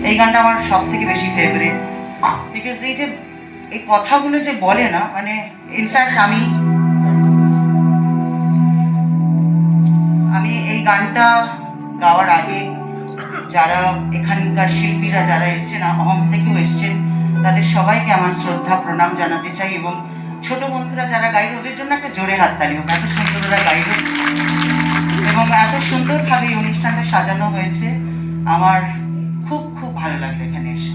এই গানটা আমার সব থেকে বেশি ফেভারিট, বিকজ এই যে এই কথাগুলো যে বলে না, মানে ইনফ্যাক্ট আমি এই গানটা গাওয়ার আগে যারা এখানকার শিল্পীরা যারা এসছেন, অহম থেকেও এসছেন, তাদের সবাইকে আমার শ্রদ্ধা প্রণাম জানাতে চাই। এবং ছোট বন্ধুরা যারা গাইল, ওদের জন্য একটা জোরে হাততালি হোক, এত সুন্দর ওরা গাইল এবং এত সুন্দরভাবে এই অনুষ্ঠানটা সাজানো হয়েছে। আমার খুব খুব ভালো লাগলো এখানে এসে।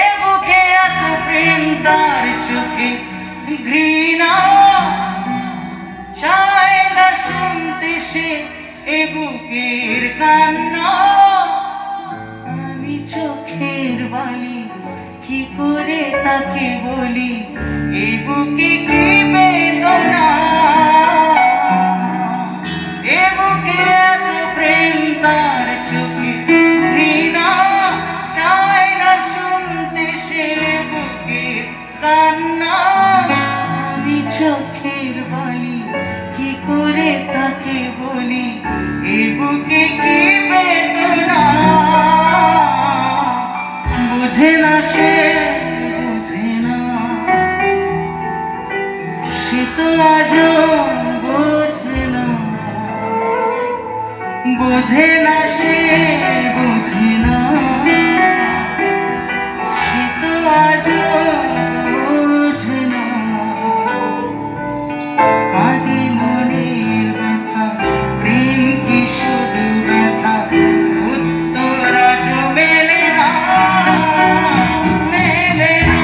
এ বুকে এত প্রেম, তার চোখে ঘৃণা, চায় না শুনতে সে এ বুকের কান্না। আমি চোখের বালি কি করে তাকে বলি, এ বুকে কি বেদনা। এ বুকে এত প্রেম, তার চোখে ঘৃণা, চায় না শুনতে সে বুকের কান্না। আমি চোখের বালি কি করে তাকে বলি, এ বুকে কি বেদনা। বুঝে না সে, বুঝে না সে তো আজও বোঝে না, বোঝে না সে, বুঝে না সে তো আজও বোঝে না। আদি মনের ব্যথা, প্রেম কি শুধু ব্যথা, উত্তর আজ মেলে না, মেলে না,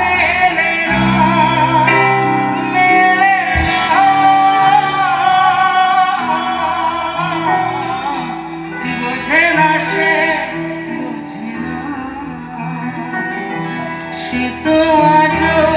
মেলে না, মেলে না। বোঝে না সে, বোঝে না সে তো আজও